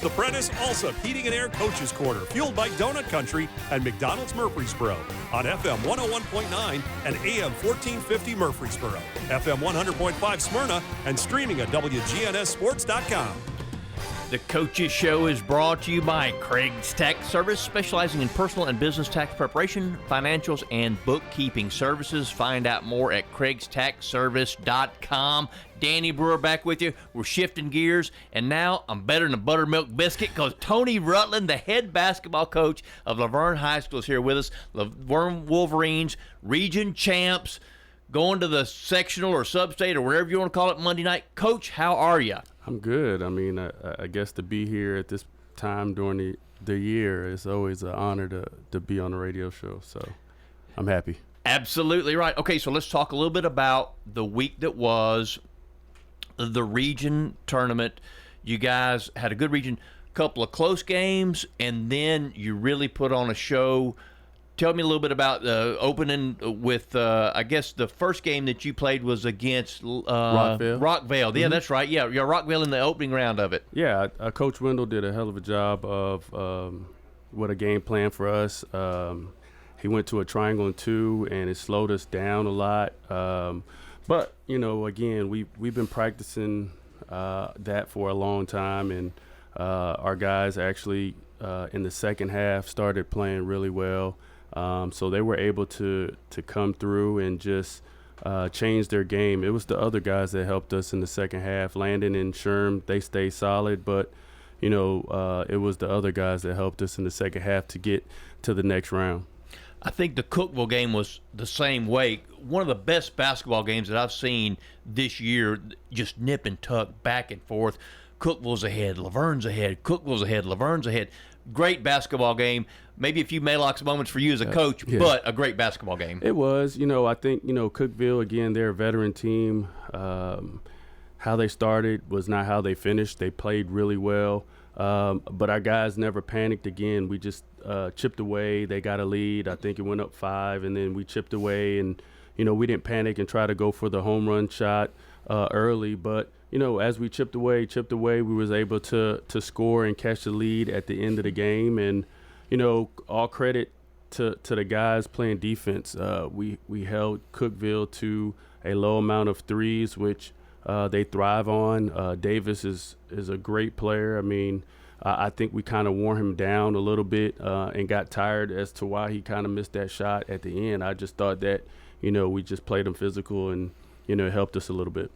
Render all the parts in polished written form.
The Prentice Alsop Heating and Air Coaches Corner, fueled by Donut Country and McDonald's Murfreesboro on FM 101.9 and AM 1450 Murfreesboro, FM 100.5 Smyrna, and streaming at WGNSSports.com. The Coaches Show is brought to you by Craig's Tax Service, specializing in personal and business tax preparation, financials, and bookkeeping services. Find out more at CraigsTaxService.com. Danny Brewer back with you. We're shifting gears, and now I'm better than a buttermilk biscuit because Tony Rutland, the head basketball coach of Laverne High School, is here with us. Laverne Wolverines, region champs, going to the sectional or sub-state or wherever you want to call it Monday night. Coach, how are you? I'm good. I mean, I guess to be here at this time during the year is always an honor to be on the radio show. So I'm happy. Absolutely right. Okay, so let's talk a little bit about the week that was the region tournament. You guys had a good region, couple of close games, and then you really put on a show. Tell me a little bit about the opening with, I guess the first game that you played was against Rockvale. Rockvale. Yeah, that's right. Yeah, Rockvale in the opening round of it. Yeah, Coach Wendell did a hell of a job of what a game plan for us. He went to a triangle and two, and it slowed us down a lot. But, you know, again, we've been practicing that for a long time, and our guys actually in the second half started playing really well. So they were able to come through and just change their game. It was the other guys that helped us in the second half. Landon and Sherm, they stayed solid, but, you know, it was the other guys that helped us in the second half to get to the next round. I think the Cookeville game was the same way. One of the best basketball games that I've seen this year, just nip and tuck, back and forth. Cookeville's ahead, Laverne's ahead, Cookeville's ahead, Laverne's ahead. Great basketball game. Maybe a few Maylocks moments for you as a coach, but a great basketball game. It was. You know, I think, you know, Cookeville, again, they're a veteran team. How they started was not how they finished. They played really well. But our guys never panicked again. We just chipped away. They got a lead. I think it went up 5, and then we chipped away. And, you know, we didn't panic and try to go for the home run shot early. But, you know, as we chipped away, we was able to score and catch the lead at the end of the game. And, you know, all credit to the guys playing defense. We held Cookeville to a low amount of threes, which they thrive on. Davis is a great player. I mean, I think we kind of wore him down a little bit and got tired as to why he kind of missed that shot at the end. I just thought that, you know, we just played him physical and, you know, it helped us a little bit.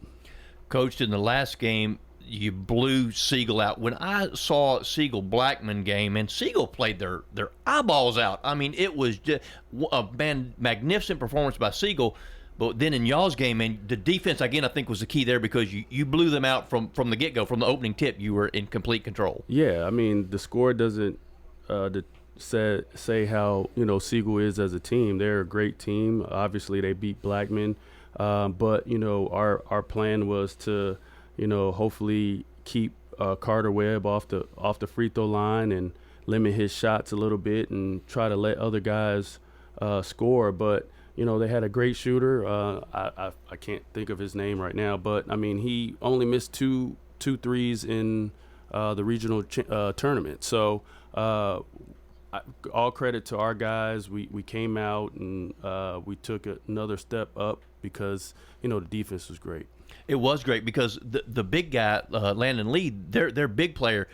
Coached in the last game, you blew Siegel out. When I saw Siegel-Blackman game, and Siegel played their eyeballs out. I mean, it was just a magnificent performance by Siegel. But then in y'all's game, man, the defense, again, I think was the key there because you blew them out from the get-go. From the opening tip, you were in complete control. Yeah, I mean, the score doesn't say how, you know, Siegel is as a team. They're a great team. Obviously, they beat Blackman. But, you know, our plan was to, you know, hopefully keep Carter Webb off the free throw line and limit his shots a little bit and try to let other guys score. But, you know, they had a great shooter. I can't think of his name right now, but, I mean, he only missed two threes in the regional tournament. So all credit to our guys. We came out and we took another step up because, you know, the defense was great. It was great because the big guy, Landon Lee, their big player,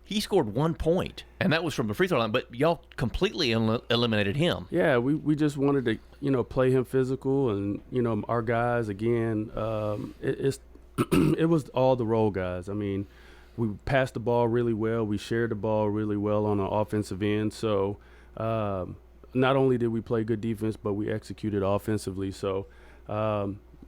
he scored 1 point, and that was from the free throw line, but y'all completely eliminated him. Yeah, we just wanted to, you know, play him physical, and, you know, our guys, again, it was all the role guys. I mean, we passed the ball really well. We shared the ball really well on the offensive end. So not only did we play good defense, but we executed offensively. So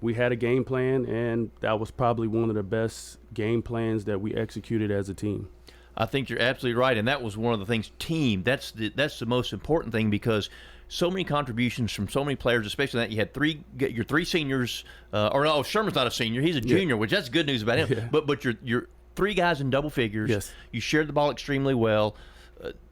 we had a game plan, and that was probably one of the best game plans that we executed as a team. I think you're absolutely right, and that was one of the things. Team, that's the most important thing because so many contributions from so many players, especially that you had your three seniors. Sherman's not a senior; he's a junior, which that's good news about him. Yeah. But you're 3 guys in double figures. Yes. You shared the ball extremely well.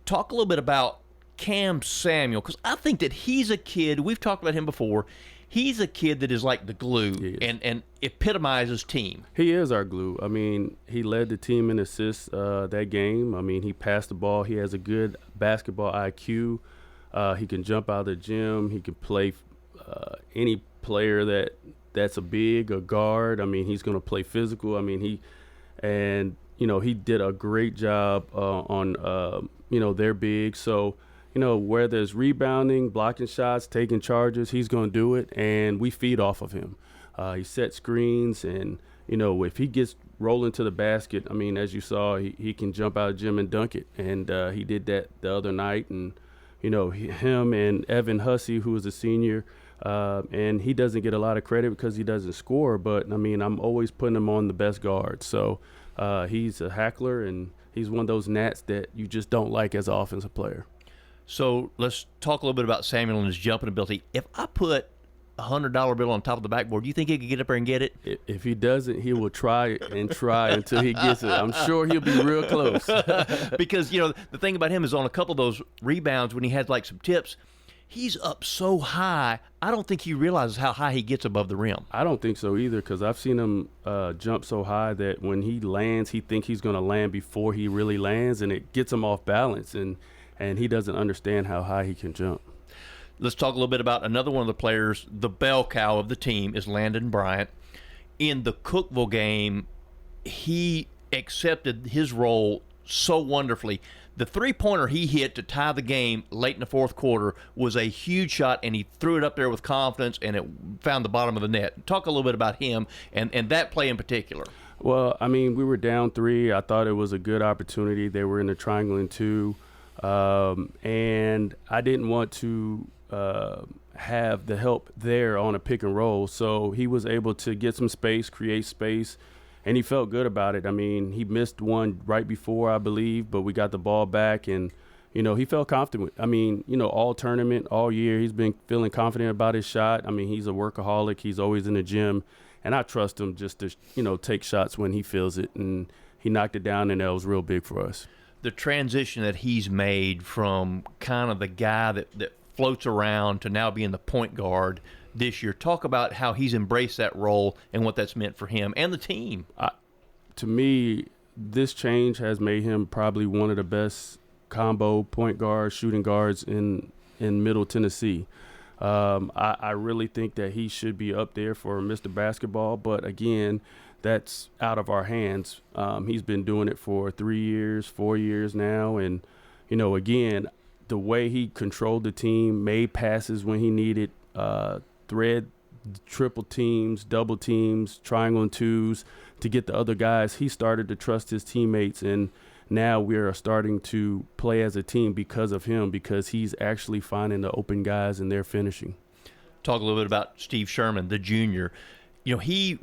Talk a little bit about Cam Samuel, because I think that he's a kid. We've talked about him before. He's a kid that is like the glue and epitomizes team. He is our glue. I mean, he led the team in assists that game. I mean, he passed the ball. He has a good basketball IQ. He can jump out of the gym. He can play any player that's a big, a guard. I mean, he's going to play physical. I mean, he did a great job on their big. So, where there's rebounding, blocking shots, taking charges, he's going to do it, and we feed off of him. He sets screens, and, if he gets rolling to the basket, I mean, as you saw, he can jump out of the gym and dunk it, and he did that the other night. And, him and Evan Hussey, who is a senior, and he doesn't get a lot of credit because he doesn't score, but, I mean, I'm always putting him on the best guard. So he's a heckler, and he's one of those gnats that you just don't like as an offensive player. So let's talk a little bit about Samuel and his jumping ability. If I put $100 bill on top of the backboard, do you think he could get up there and get it? If he doesn't, he will try until he gets it. I'm sure he'll be real close. Because, the thing about him is on a couple of those rebounds when he has like some tips, he's up so high, I don't think he realizes how high he gets above the rim. I don't think so either, because I've seen him jump so high that when he lands, he thinks he's going to land before he really lands, and it gets him off balance, and he doesn't understand how high he can jump. Let's talk a little bit about another one of the players. The bell cow of the team is Landon Bryant. In the Cookeville game, he accepted his role so wonderfully. The three-pointer he hit to tie the game late in the fourth quarter was a huge shot, and he threw it up there with confidence, and it found the bottom of the net. Talk a little bit about him and that play in particular. Well, I mean, we were down 3. I thought it was a good opportunity. They were in the triangle in 2, and I didn't want to have the help there on a pick and roll. So he was able to get some space, create space, and he felt good about it. I mean, he missed one right before, I believe, but we got the ball back, and, he felt confident. I mean, all tournament, all year, he's been feeling confident about his shot. I mean, he's a workaholic. He's always in the gym, and I trust him just to, take shots when he feels it, and he knocked it down, and that was real big for us. The transition that he's made from kind of the guy that floats around to now being the point guard this year. Talk about how he's embraced that role and what that's meant for him and the team. To me, this change has made him probably one of the best combo point guards, shooting guards in Middle Tennessee. I really think that he should be up there for Mr. Basketball, but again, that's out of our hands. He's been doing it for 3 years, 4 years now, and again, the way he controlled the team, made passes when he needed, thread triple teams, double teams, triangle and twos to get the other guys. He started to trust his teammates, and now we are starting to play as a team because of him, because he's actually finding the open guys and they're finishing. Talk a little bit about Steve Sherman, the junior. He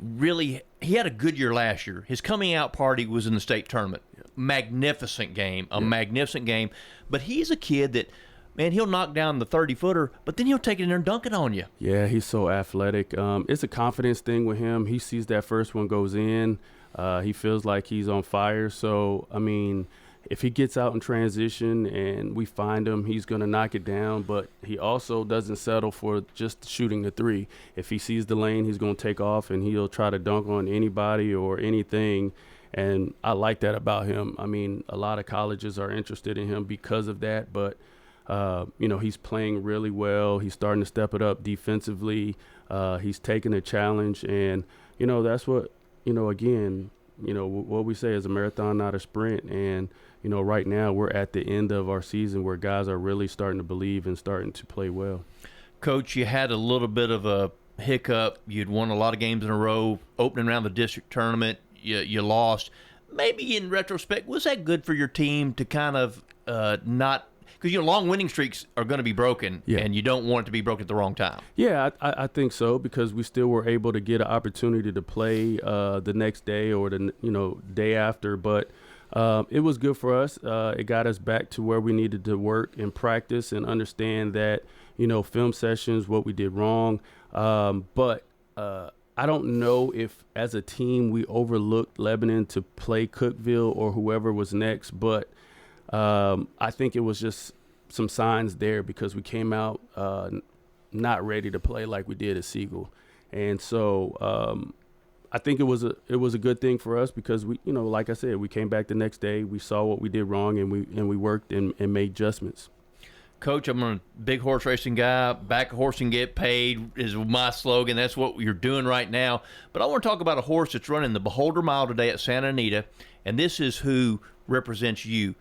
had a good year last year. His coming out party was in the state tournament. Magnificent game, magnificent game. But he's a kid that, man, he'll knock down the 30-footer, but then he'll take it in there and dunk it on you. Yeah, he's so athletic. It's a confidence thing with him. He sees that first one goes in. He feels like he's on fire. So, I mean, if he gets out in transition and we find him, he's going to knock it down. But he also doesn't settle for just shooting the 3. If he sees the lane, he's going to take off, and he'll try to dunk on anybody or anything. And I like that about him. I mean, a lot of colleges are interested in him because of that. But, he's playing really well. He's starting to step it up defensively. He's taking a challenge. And, that's what, again, what we say is a marathon, not a sprint. And, right now we're at the end of our season where guys are really starting to believe and starting to play well. Coach, you had a little bit of a hiccup. You'd won a lot of games in a row, opening around the district tournament. You lost. Maybe in retrospect, was that good for your team to kind of not – because long winning streaks are going to be broken, and you don't want it to be broken at the wrong time. Yeah, I think so, because we still were able to get an opportunity to play the next day or the day after. But it was good for us. It got us back to where we needed to work and practice and understand that, film sessions, what we did wrong. But I don't know if as a team we overlooked Lebanon to play Cookeville or whoever was next, but I think it was just some signs there, because we came out not ready to play like we did at Siegel. And so I think it was a good thing for us because we, like I said, we came back the next day, we saw what we did wrong, and we worked and made adjustments. Coach, I'm a big horse racing guy. Back a horse and get paid is my slogan. That's what you're doing right now. But I want to talk about a horse that's running the Beholder Mile today at Santa Anita, and this is who represents you,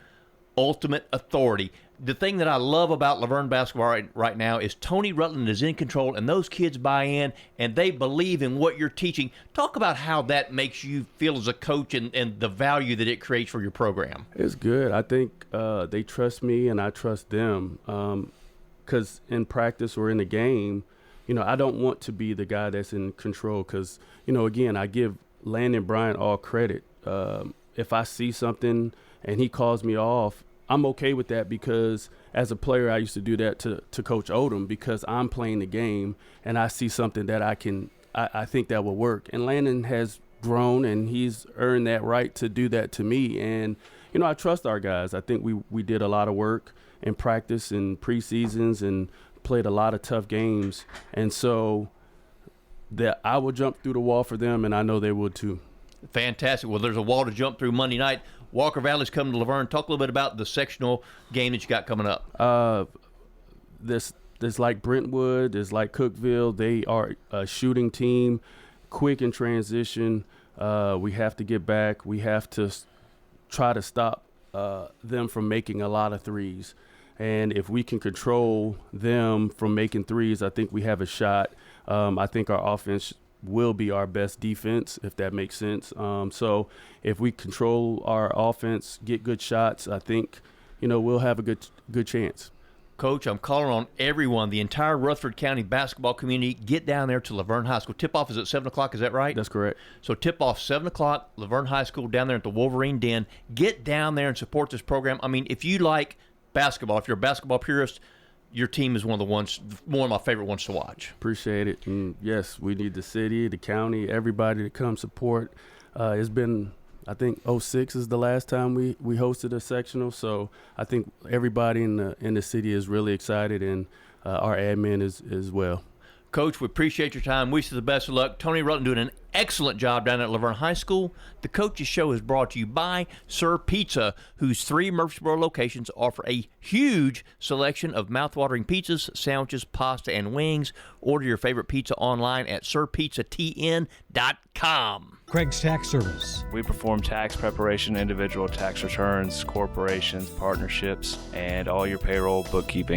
Ultimate Authority. The thing that I love about Laverne basketball right now is Tony Rutland is in control, and those kids buy in, and they believe in what you're teaching. Talk about how that makes you feel as a coach and the value that it creates for your program. It's good. I think they trust me, and I trust them. Because in practice or in the game, I don't want to be the guy that's in control because, again, I give Landon Bryant all credit. If I see something and he calls me off, I'm okay with that because as a player, I used to do that to Coach Odom because I'm playing the game and I see something that I think that will work. And Landon has grown and he's earned that right to do that to me. And, I trust our guys. I think we did a lot of work in practice and preseasons and played a lot of tough games. And so that I will jump through the wall for them, and I know they will too. Fantastic. Well, there's a wall to jump through Monday night. Walker Valley's coming to Laverne. Talk a little bit about the sectional game that you got coming up. There's like Brentwood, there's like Cookeville. They are a shooting team, quick in transition. We have to get back. We have to try to stop them from making a lot of threes. And if we can control them from making threes, I think we have a shot. I think our offense will be our best defense, if that makes sense. So if we control our offense, get good shots, I think, we'll have a good chance. Coach, I'm calling on everyone, the entire Rutherford County basketball community, get down there to Laverne High School. Tip-off is at 7 o'clock, is that right? That's correct. So tip-off, 7 o'clock, Laverne High School, down there at the Wolverine Den. Get down there and support this program. I mean, if you like basketball, if you're a basketball purist, your team is one of my favorite ones to watch. Appreciate it. And yes, we need the city, the county, everybody to come support. It's been, I think, 2006 is the last time we hosted a sectional. So I think everybody in the city is really excited, and our admin is as well. Coach, we appreciate your time. Wish you the best of luck. Tony Rutland doing an excellent job down at Laverne High School. The Coaches Show is brought to you by Sir Pizza, whose 3 Murfreesboro locations offer a huge selection of mouthwatering pizzas, sandwiches, pasta, and wings. Order your favorite pizza online at sirpizzatn.com. Craig's Tax Service. We perform tax preparation, individual tax returns, corporations, partnerships, and all your payroll, bookkeeping.